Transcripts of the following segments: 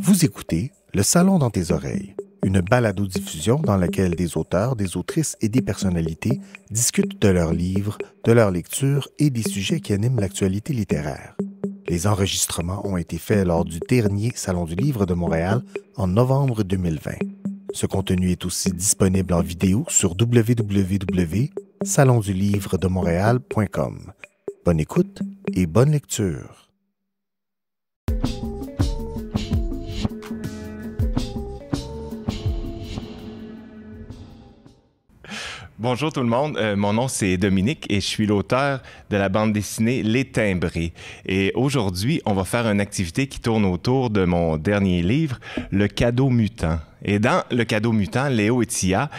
Vous écoutez Le Salon dans tes oreilles, une balado-diffusion dans laquelle des auteurs, des autrices et des personnalités discutent de leurs livres, de leurs lectures et des sujets qui animent l'actualité littéraire. Les enregistrements ont été faits lors du dernier Salon du Livre de Montréal en novembre 2020. Ce contenu est aussi disponible en vidéo sur www.salondulivredemontréal.com. Bonne écoute et bonne lecture. Bonjour tout le monde, mon nom c'est Dominique et je suis l'auteur de la bande dessinée Les Timbrés. Et aujourd'hui, on va faire une activité qui tourne autour de mon dernier livre, Le Cadeau Mutant. Et dans Le Cadeau Mutant, Léo et Tia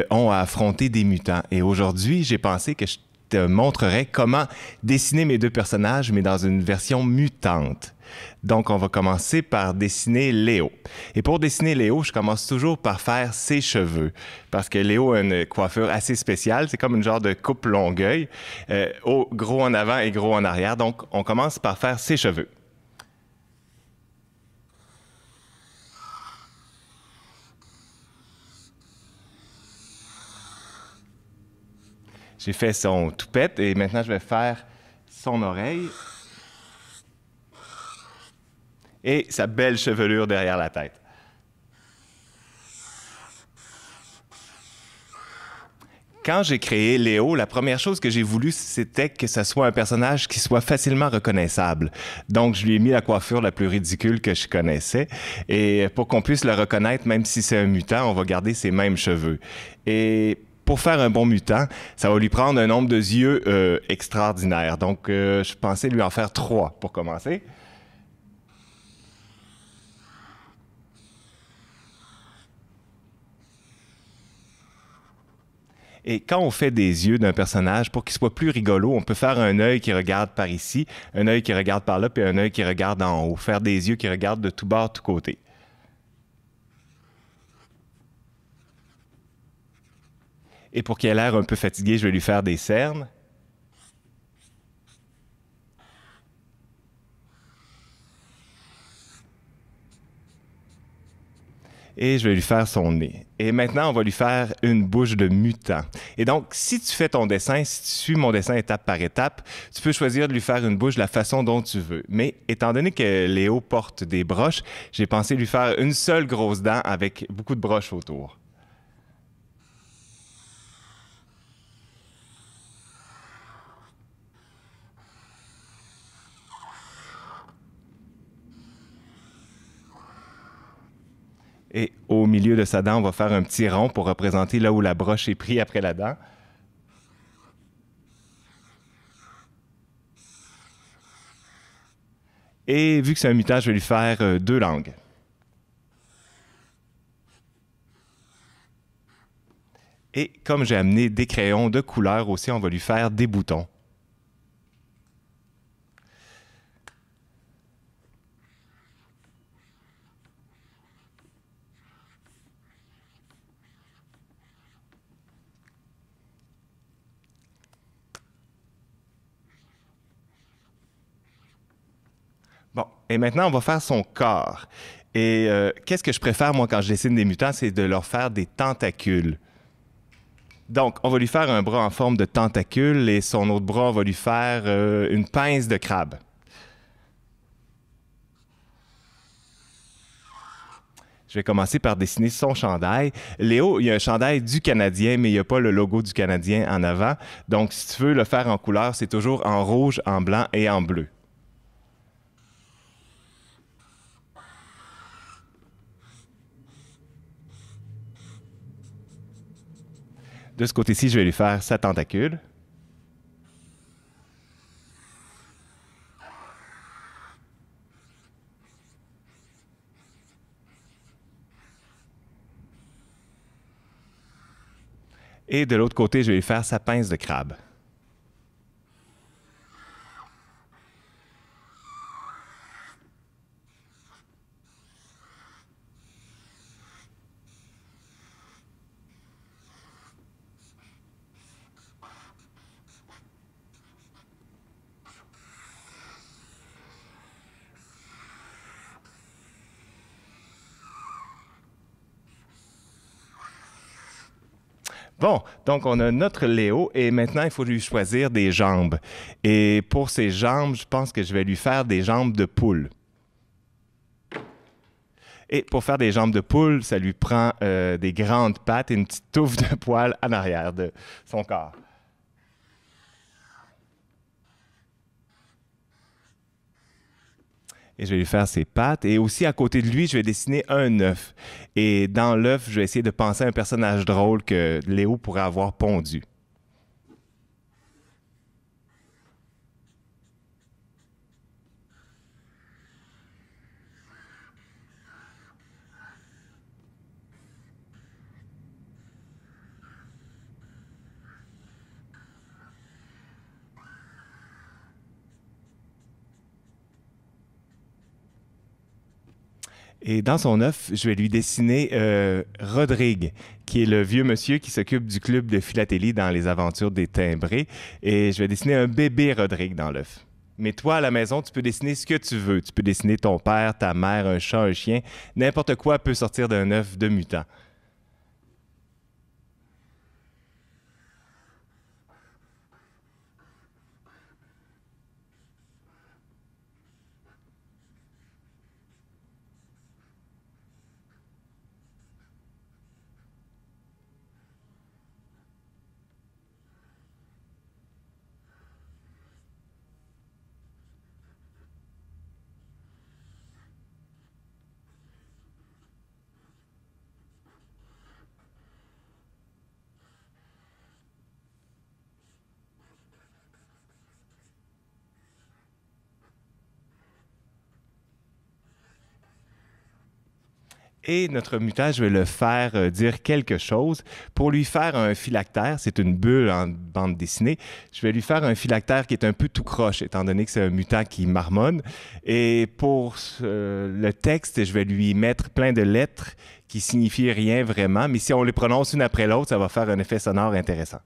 ont affronté des mutants. Et aujourd'hui, j'ai pensé que je te montrerais comment dessiner mes deux personnages, mais dans une version mutante. Donc, on va commencer par dessiner Léo. Et pour dessiner Léo, je commence toujours par faire ses cheveux. Parce que Léo a une coiffure assez spéciale. C'est comme une genre de coupe longueuil, gros en avant et gros en arrière. Donc, on commence par faire ses cheveux. J'ai fait son toupette et maintenant, je vais faire son oreille. Et sa belle chevelure derrière la tête. Quand j'ai créé Léo, la première chose que j'ai voulu, c'était que ce soit un personnage qui soit facilement reconnaissable. Donc, je lui ai mis la coiffure la plus ridicule que je connaissais. Et pour qu'on puisse le reconnaître, même si c'est un mutant, on va garder ses mêmes cheveux. Et pour faire un bon mutant, ça va lui prendre un nombre de yeux extraordinaire. Donc, je pensais lui en faire 3 pour commencer. Et quand on fait des yeux d'un personnage, pour qu'il soit plus rigolo, on peut faire un œil qui regarde par ici, un œil qui regarde par là, puis un œil qui regarde en haut. Faire des yeux qui regardent de tous bords, de tous côtés. Et pour qu'il ait l'air un peu fatigué, je vais lui faire des cernes. Et je vais lui faire son nez. Et maintenant, on va lui faire une bouche de mutant. Et donc, si tu fais ton dessin, si tu suis mon dessin étape par étape, tu peux choisir de lui faire une bouche de la façon dont tu veux. Mais étant donné que Léo porte des broches, j'ai pensé lui faire une seule grosse dent avec beaucoup de broches autour. Et au milieu de sa dent, on va faire un petit rond pour représenter là où la broche est prise après la dent. Et vu que c'est un mutant, je vais lui faire 2 langues. Et comme j'ai amené des crayons de couleur aussi, on va lui faire des boutons. Bon, et maintenant, on va faire son corps. Et qu'est-ce que je préfère, moi, quand je dessine des mutants, c'est de leur faire des tentacules. Donc, on va lui faire un bras en forme de tentacule et son autre bras, on va lui faire une pince de crabe. Je vais commencer par dessiner son chandail. Léo, il y a un chandail du Canadien, mais il n'y a pas le logo du Canadien en avant. Donc, si tu veux le faire en couleur, c'est toujours en rouge, en blanc et en bleu. De ce côté-ci, je vais lui faire sa tentacule. Et de l'autre côté, je vais lui faire sa pince de crabe. Bon, donc on a notre Léo et maintenant il faut lui choisir des jambes. Et pour ses jambes, je pense que je vais lui faire des jambes de poule. Et pour faire des jambes de poule, ça lui prend des grandes pattes et une petite touffe de poils en arrière de son corps. Et je vais lui faire ses pattes. Et aussi, à côté de lui, je vais dessiner un œuf. Et dans l'œuf, je vais essayer de penser à un personnage drôle que Léo pourrait avoir pondu. Et dans son œuf, je vais lui dessiner Rodrigue, qui est le vieux monsieur qui s'occupe du club de philatélie dans les aventures des timbrés. Et je vais dessiner un bébé Rodrigue dans l'œuf. Mais toi, à la maison, tu peux dessiner ce que tu veux. Tu peux dessiner ton père, ta mère, un chat, un chien. N'importe quoi peut sortir d'un œuf de mutant. Et notre mutant, je vais le faire dire quelque chose. Pour lui faire un phylactère, c'est une bulle en bande dessinée, je vais lui faire un phylactère qui est un peu tout croche, étant donné que c'est un mutant qui marmonne. Et pour le texte, je vais lui mettre plein de lettres qui signifient rien vraiment, mais si on les prononce une après l'autre, ça va faire un effet sonore intéressant.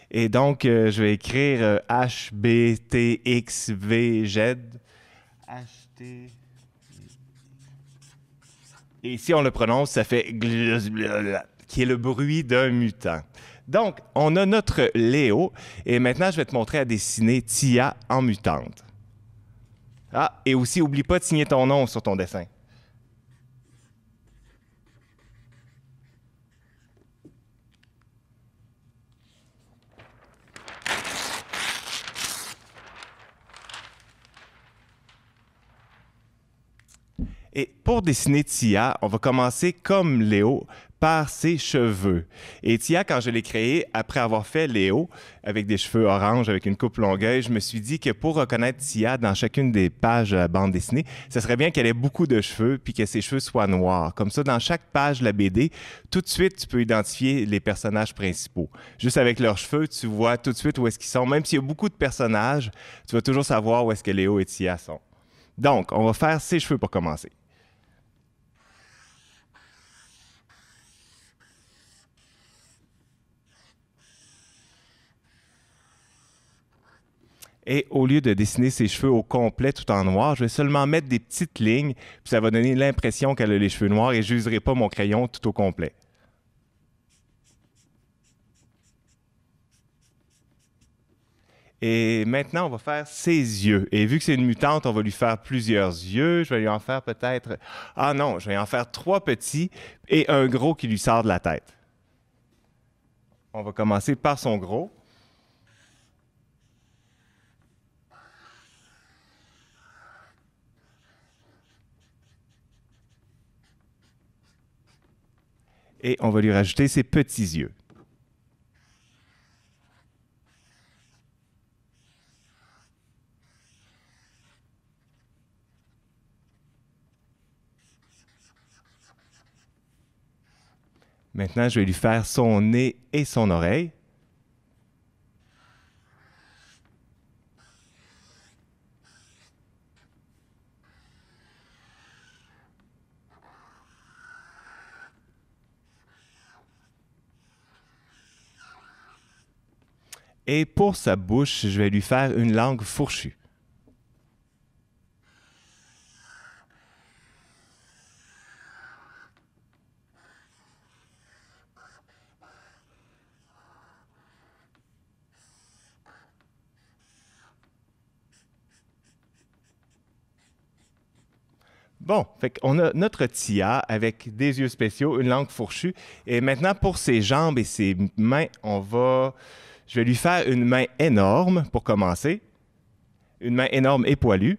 Et donc, je vais écrire HBTXVZ. HT. Et si on le prononce, ça fait qui est le bruit d'un mutant. Donc, on a notre Léo. Et maintenant, je vais te montrer à dessiner Tia en mutante. Ah, et aussi, oublie pas de signer ton nom sur ton dessin. Et pour dessiner Tia, on va commencer comme Léo par ses cheveux. Et Tia, quand je l'ai créé, après avoir fait Léo, avec des cheveux orange, avec une coupe longueuil, je me suis dit que pour reconnaître Tia dans chacune des pages de la bande dessinée, ce serait bien qu'elle ait beaucoup de cheveux puis que ses cheveux soient noirs. Comme ça, dans chaque page de la BD, tout de suite, tu peux identifier les personnages principaux. Juste avec leurs cheveux, tu vois tout de suite où est-ce qu'ils sont. Même s'il y a beaucoup de personnages, tu vas toujours savoir où est-ce que Léo et Tia sont. Donc, on va faire ses cheveux pour commencer. Et au lieu de dessiner ses cheveux au complet tout en noir, je vais seulement mettre des petites lignes, puis ça va donner l'impression qu'elle a les cheveux noirs et je n'userai pas mon crayon tout au complet. Et maintenant, on va faire ses yeux. Et vu que c'est une mutante, on va lui faire plusieurs yeux. Je vais lui en faire peut-être... Ah non, je vais en faire trois petits et un gros qui lui sort de la tête. On va commencer par son gros. Et on va lui rajouter ses petits yeux. Maintenant, je vais lui faire son nez et son oreille. Et pour sa bouche, je vais lui faire une langue fourchue. Bon, fait qu'on a notre Tia avec des yeux spéciaux, une langue fourchue. Et maintenant, pour ses jambes et ses mains, je vais lui faire une main énorme pour commencer. Une main énorme et poilue.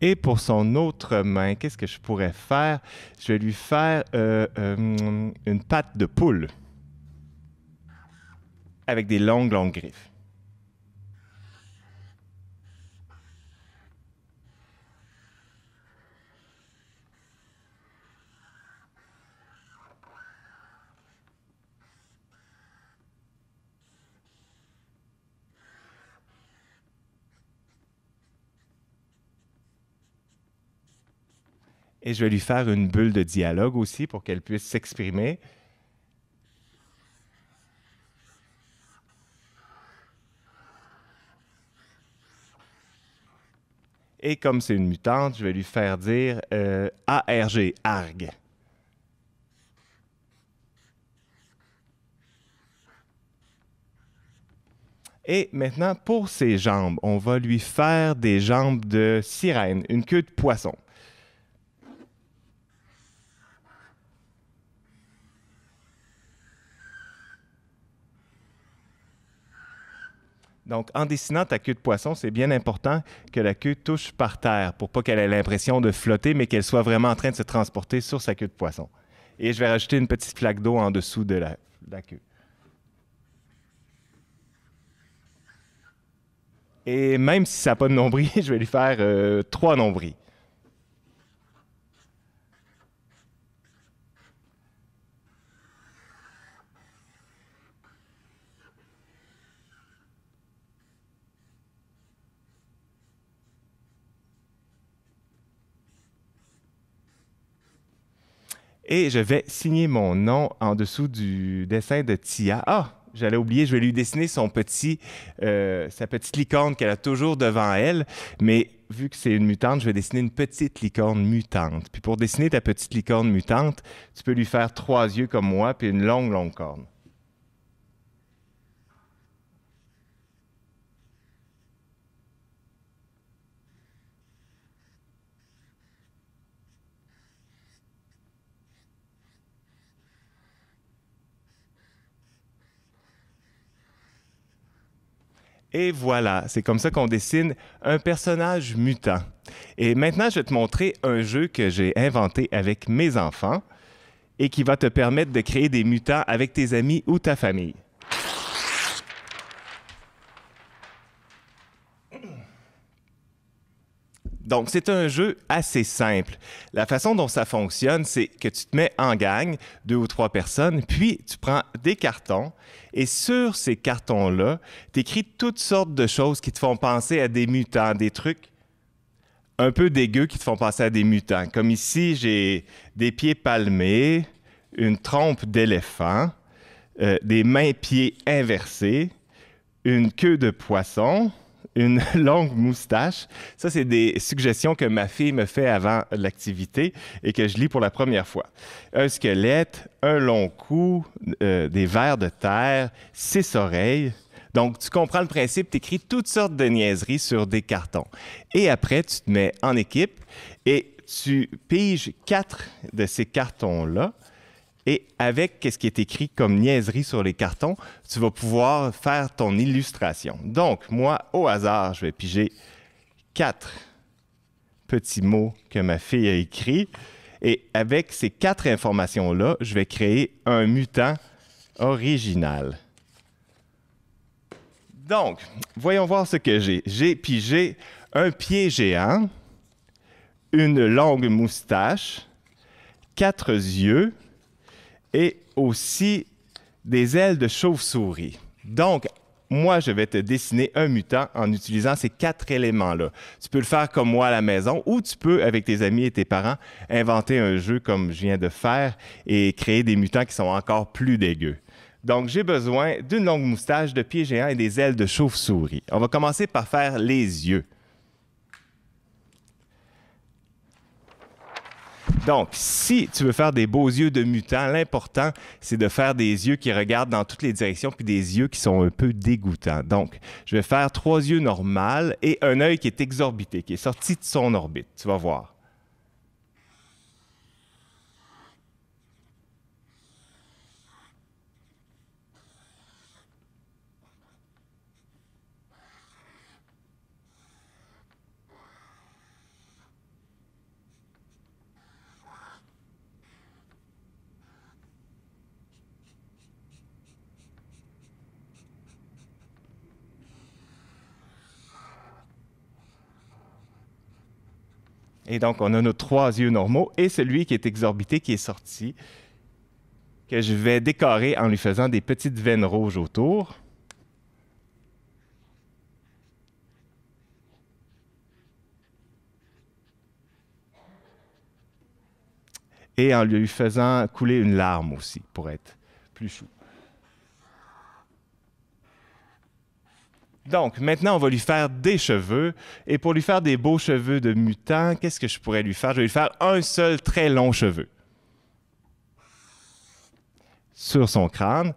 Et pour son autre main, qu'est-ce que je pourrais faire? Je vais lui faire une patte de poule avec des longues, longues griffes. Et je vais lui faire une bulle de dialogue aussi pour qu'elle puisse s'exprimer. Et comme c'est une mutante, je vais lui faire dire ARG, ARG. Et maintenant, pour ses jambes, on va lui faire des jambes de sirène, une queue de poisson. Donc, en dessinant ta queue de poisson, c'est bien important que la queue touche par terre pour pas qu'elle ait l'impression de flotter, mais qu'elle soit vraiment en train de se transporter sur sa queue de poisson. Et je vais rajouter une petite flaque d'eau en dessous de la queue. Et même si ça n'a pas de nombril, je vais lui faire 3 nombrils. Et je vais signer mon nom en dessous du dessin de Tia. Ah, j'allais oublier, je vais lui dessiner sa petite licorne qu'elle a toujours devant elle. Mais vu que c'est une mutante, je vais dessiner une petite licorne mutante. Puis pour dessiner ta petite licorne mutante, tu peux lui faire 3 yeux comme moi, puis une longue, longue corne. Et voilà, c'est comme ça qu'on dessine un personnage mutant. Et maintenant, je vais te montrer un jeu que j'ai inventé avec mes enfants et qui va te permettre de créer des mutants avec tes amis ou ta famille. Donc, c'est un jeu assez simple. La façon dont ça fonctionne, c'est que tu te mets en gang, 2 ou 3 personnes, puis tu prends des cartons et sur ces cartons-là, tu écris toutes sortes de choses qui te font penser à des mutants, des trucs un peu dégueux qui te font penser à des mutants. Comme ici, j'ai des pieds palmés, une trompe d'éléphant, des mains-pieds inversés, une queue de poisson, une longue moustache. Ça, c'est des suggestions que ma fille me fait avant l'activité et que je lis pour la première fois. Un squelette, un long cou, des vers de terre, 6 oreilles. Donc, tu comprends le principe, tu écris toutes sortes de niaiseries sur des cartons. Et après, tu te mets en équipe et tu piges 4 de ces cartons-là. Et avec ce qui est écrit comme niaiserie sur les cartons, tu vas pouvoir faire ton illustration. Donc, moi, au hasard, je vais piger 4 petits mots que ma fille a écrits. Et avec ces 4 informations-là, je vais créer un mutant original. Donc, voyons voir ce que j'ai. J'ai pigé un pied géant, une longue moustache, 4 yeux, et aussi des ailes de chauve-souris. Donc, moi, je vais te dessiner un mutant en utilisant ces 4 éléments-là. Tu peux le faire comme moi à la maison ou tu peux, avec tes amis et tes parents, inventer un jeu comme je viens de faire et créer des mutants qui sont encore plus dégueux. Donc, j'ai besoin d'une longue moustache, de pieds géants et des ailes de chauve-souris. On va commencer par faire les yeux. Donc, si tu veux faire des beaux yeux de mutant, l'important, c'est de faire des yeux qui regardent dans toutes les directions puis des yeux qui sont un peu dégoûtants. Donc, je vais faire 3 yeux normaux et un œil qui est exorbité, qui est sorti de son orbite. Tu vas voir. Et donc, on a nos 3 yeux normaux et celui qui est exorbité qui est sorti, que je vais décorer en lui faisant des petites veines rouges autour. Et en lui faisant couler une larme aussi, pour être plus chou. Donc, maintenant, on va lui faire des cheveux. Et pour lui faire des beaux cheveux de mutant, qu'est-ce que je pourrais lui faire? Je vais lui faire un seul très long cheveu sur son crâne.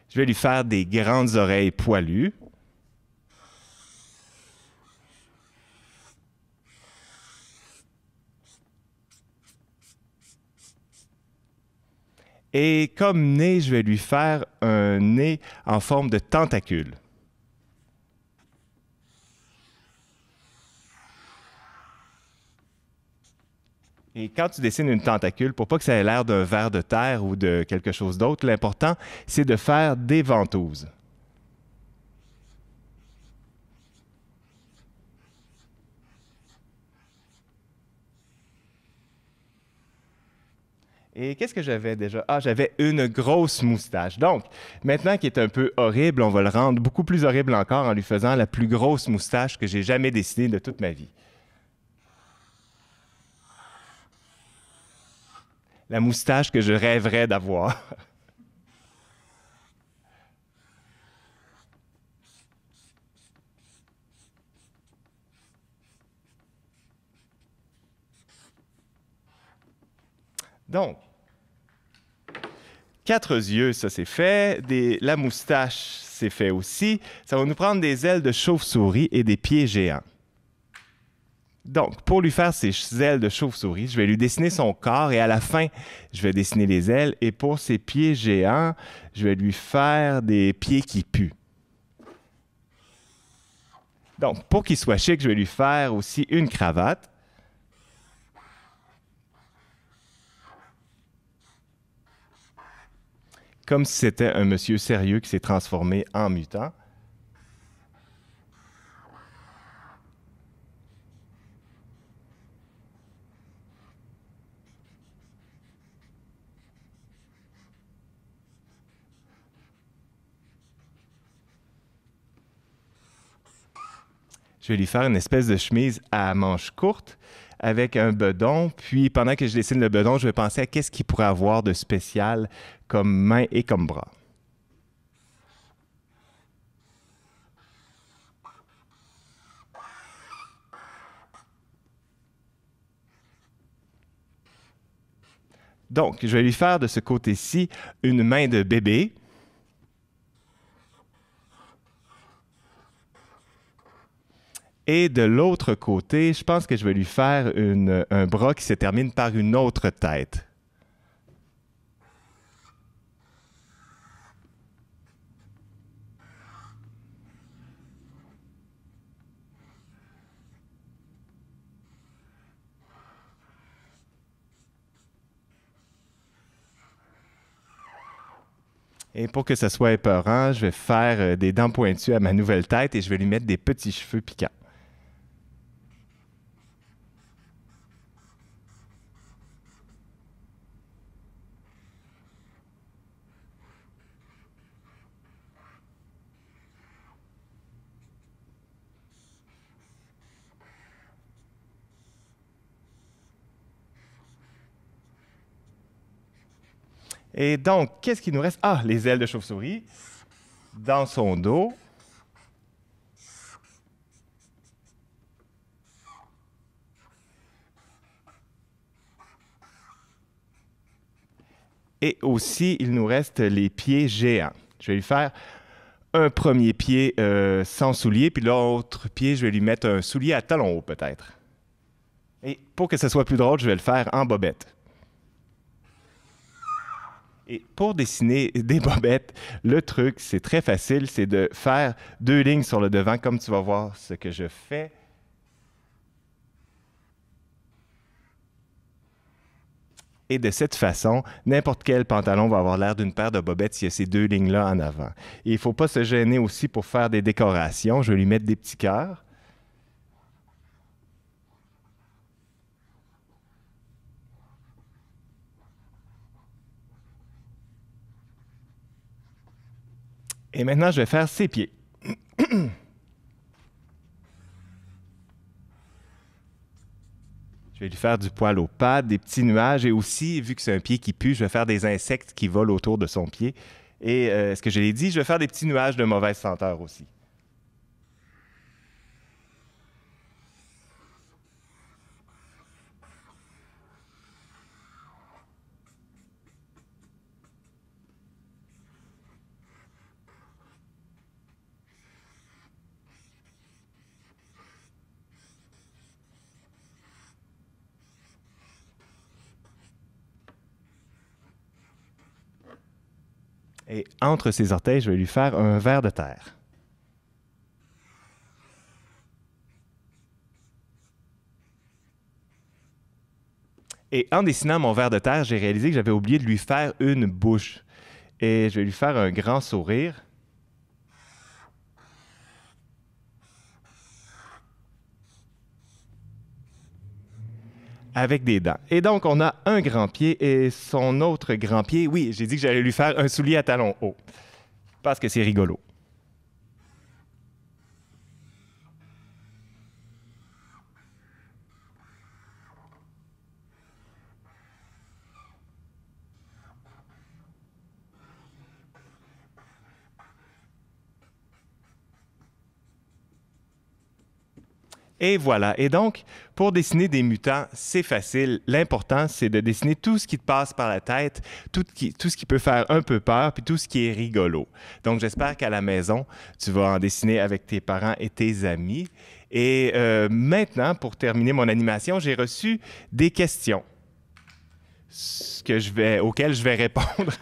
Je vais lui faire des grandes oreilles poilues. Et comme nez, je vais lui faire un nez en forme de tentacule. Et quand tu dessines une tentacule, pour pas que ça ait l'air d'un ver de terre ou de quelque chose d'autre, l'important, c'est de faire des ventouses. Et qu'est-ce que j'avais déjà? Ah, j'avais une grosse moustache. Donc, maintenant qu'il est un peu horrible, on va le rendre beaucoup plus horrible encore en lui faisant la plus grosse moustache que j'ai jamais dessinée de toute ma vie. La moustache que je rêverais d'avoir. Donc, 4 yeux, ça c'est fait. La moustache, c'est fait aussi. Ça va nous prendre des ailes de chauve-souris et des pieds géants. Donc, pour lui faire ses ailes de chauve-souris, je vais lui dessiner son corps et à la fin, je vais dessiner les ailes. Et pour ses pieds géants, je vais lui faire des pieds qui puent. Donc, pour qu'il soit chic, je vais lui faire aussi une cravate. Comme si c'était un monsieur sérieux qui s'est transformé en mutant. Je vais lui faire une espèce de chemise à manches courtes avec un bedon. Puis, pendant que je dessine le bedon, je vais penser à qu'est-ce qu'il pourrait avoir de spécial comme main et comme bras. Donc, je vais lui faire de ce côté-ci une main de bébé. Et de l'autre côté, je pense que je vais lui faire un bras qui se termine par une autre tête. Et pour que ça soit épeurant, je vais faire des dents pointues à ma nouvelle tête et je vais lui mettre des petits cheveux piquants. Et donc, qu'est-ce qu'il nous reste? Ah, les ailes de chauve-souris dans son dos. Et aussi, il nous reste les pieds géants. Je vais lui faire un premier pied sans soulier, puis l'autre pied, je vais lui mettre un soulier à talons hauts peut-être. Et pour que ce soit plus drôle, je vais le faire en bobette. Et pour dessiner des bobettes, le truc, c'est très facile, c'est de faire 2 lignes sur le devant, comme tu vas voir ce que je fais. Et de cette façon, n'importe quel pantalon va avoir l'air d'une paire de bobettes s'il y a ces 2 lignes-là en avant. Et il ne faut pas se gêner aussi pour faire des décorations. Je vais lui mettre des petits cœurs. Et maintenant, je vais faire ses pieds. Je vais lui faire du poil aux pattes, des petits nuages et aussi, vu que c'est un pied qui pue, je vais faire des insectes qui volent autour de son pied. Et ce que je l'ai dit, je vais faire des petits nuages de mauvaise senteur aussi. Et entre ses orteils, je vais lui faire un ver de terre. Et en dessinant mon ver de terre, j'ai réalisé que j'avais oublié de lui faire une bouche. Et je vais lui faire un grand sourire. Avec des dents. Et donc, on a un grand pied et son autre grand pied. Oui, j'ai dit que j'allais lui faire un soulier à talons hauts. Parce que c'est rigolo. Et voilà. Et donc, pour dessiner des mutants, c'est facile. L'important, c'est de dessiner tout ce qui te passe par la tête, tout ce qui peut faire un peu peur, puis tout ce qui est rigolo. Donc, j'espère qu'à la maison, tu vas en dessiner avec tes parents et tes amis. Et maintenant, pour terminer mon animation, j'ai reçu des questions auxquelles je vais répondre.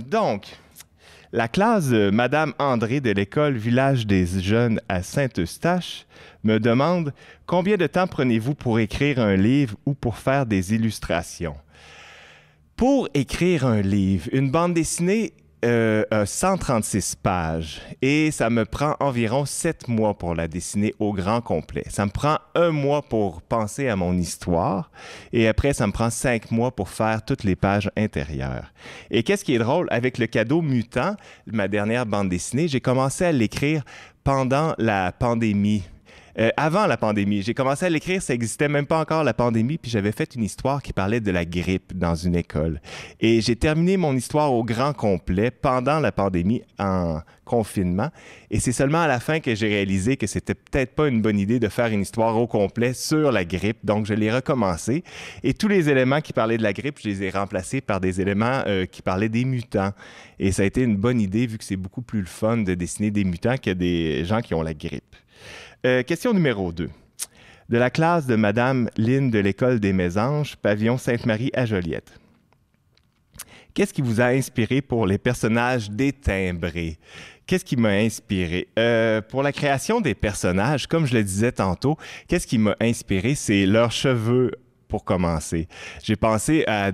Donc, la classe de Madame André de l'école Village des Jeunes à Saint-Eustache me demande combien de temps prenez-vous pour écrire un livre ou pour faire des illustrations? Pour écrire un livre, une bande dessinée a 136 pages et ça me prend environ 7 mois pour la dessiner au grand complet. Ça me prend 1 mois pour penser à mon histoire et après, ça me prend 5 mois pour faire toutes les pages intérieures. Et qu'est-ce qui est drôle, avec le cadeau mutant, ma dernière bande dessinée, j'ai commencé à l'écrire pendant la pandémie. Avant la pandémie. J'ai commencé à l'écrire, ça n'existait même pas encore la pandémie, puis j'avais fait une histoire qui parlait de la grippe dans une école. Et j'ai terminé mon histoire au grand complet pendant la pandémie en confinement. Et c'est seulement à la fin que j'ai réalisé que c'était peut-être pas une bonne idée de faire une histoire au complet sur la grippe. Donc, je l'ai recommencé. Et tous les éléments qui parlaient de la grippe, je les ai remplacés par des éléments qui parlaient des mutants. Et ça a été une bonne idée vu que c'est beaucoup plus le fun de dessiner des mutants que des gens qui ont la grippe. Question numéro 2. De la classe de Madame Lynn de l'École des Mésanges, pavillon Sainte-Marie à Joliette. Qu'est-ce qui vous a inspiré pour les personnages détimbrés? Qu'est-ce qui m'a inspiré? Pour la création des personnages, comme je le disais tantôt, qu'est-ce qui m'a inspiré? C'est leurs cheveux pour commencer. J'ai pensé à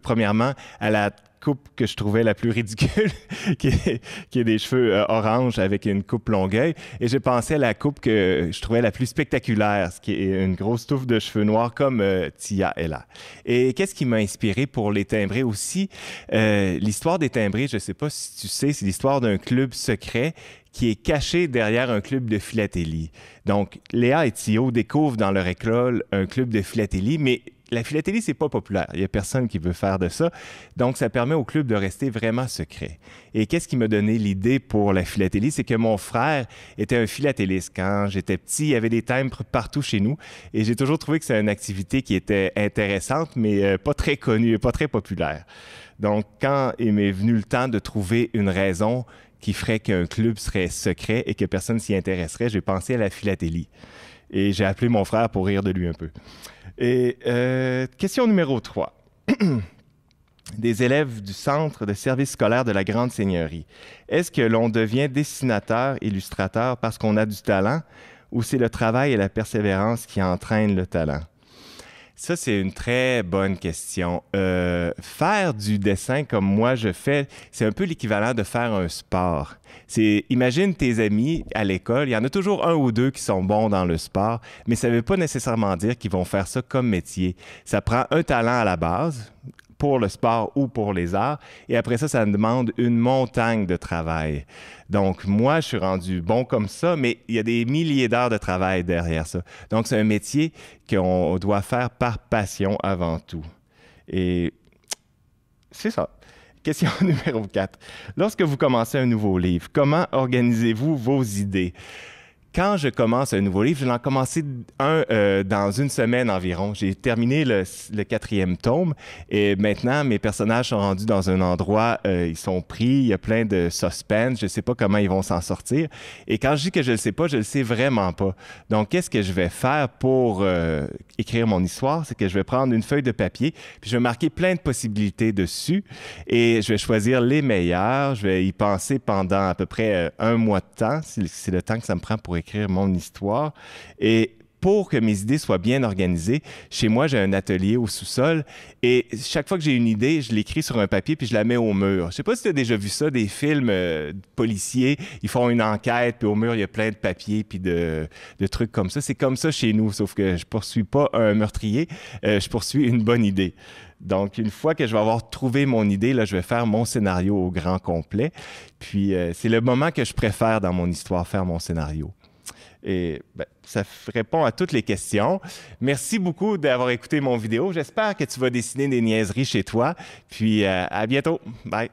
premièrement, à la coupe que je trouvais la plus ridicule, qui est des cheveux orange avec une coupe longueuil. Et j'ai pensé à la coupe que je trouvais la plus spectaculaire, ce qui est une grosse touffe de cheveux noirs comme Tia est là. Et qu'est-ce qui m'a inspiré pour les timbrés aussi? L'histoire des timbrés, je ne sais pas si tu sais, c'est l'histoire d'un club secret qui est caché derrière un club de philatélie. Donc, Léa et Thio découvrent dans leur école un club de philatélie, mais la philatélie, c'est pas populaire. Il y a personne qui veut faire de ça. Donc, ça permet au club de rester vraiment secret. Et qu'est-ce qui m'a donné l'idée pour la philatélie? C'est que mon frère était un philatéliste. Quand j'étais petit, il y avait des timbres partout chez nous. Et j'ai toujours trouvé que c'est une activité qui était intéressante, mais pas très connue, pas très populaire. Donc, quand il m'est venu le temps de trouver une raison qui ferait qu'un club serait secret et que personne s'y intéresserait, j'ai pensé à la philatélie. Et j'ai appelé mon frère pour rire de lui un peu. Et question numéro 3. Des élèves du Centre de service scolaire de la Grande Seigneurie. Est-ce que l'on devient dessinateur, illustrateur parce qu'on a du talent ou c'est le travail et la persévérance qui entraînent le talent? Ça, c'est une très bonne question. Faire du dessin comme moi je fais, c'est un peu l'équivalent de faire un sport. Imagine tes amis à l'école, il y en a toujours un ou deux qui sont bons dans le sport, mais ça ne veut pas nécessairement dire qu'ils vont faire ça comme métier. Ça prend un talent à la base pour le sport ou pour les arts, et après ça, ça demande une montagne de travail. Donc, moi, je suis rendu bon comme ça, mais il y a des milliers d'heures de travail derrière ça. Donc, c'est un métier qu'on doit faire par passion avant tout. Et c'est ça. Question numéro 4. Lorsque vous commencez un nouveau livre, comment organisez-vous vos idées? Quand je commence un nouveau livre, je vais en commencer un dans une semaine environ. J'ai terminé le 4e tome et maintenant, mes personnages sont rendus dans un endroit, ils sont pris, il y a plein de suspense, je ne sais pas comment ils vont s'en sortir. Et quand je dis que je ne le sais pas, je ne le sais vraiment pas. Donc, qu'est-ce que je vais faire pour écrire mon histoire? C'est que je vais prendre une feuille de papier, puis je vais marquer plein de possibilités dessus et je vais choisir les meilleures. Je vais y penser pendant à peu près un mois de temps. C'est le temps que ça me prend pour écrire mon histoire. Et pour que mes idées soient bien organisées, chez moi, j'ai un atelier au sous-sol et chaque fois que j'ai une idée, je l'écris sur un papier puis je la mets au mur. Je ne sais pas si tu as déjà vu ça, des films policiers, ils font une enquête puis au mur, il y a plein de papiers puis de trucs comme ça. C'est comme ça chez nous, sauf que je ne poursuis pas un meurtrier, je poursuis une bonne idée. Donc, une fois que je vais avoir trouvé mon idée, là, je vais faire mon scénario au grand complet. Puis, c'est le moment que je préfère dans mon histoire, faire mon scénario. Et ben, ça répond à toutes les questions. Merci beaucoup d'avoir écouté mon vidéo. J'espère que tu vas dessiner des niaiseries chez toi. Puis à bientôt. Bye.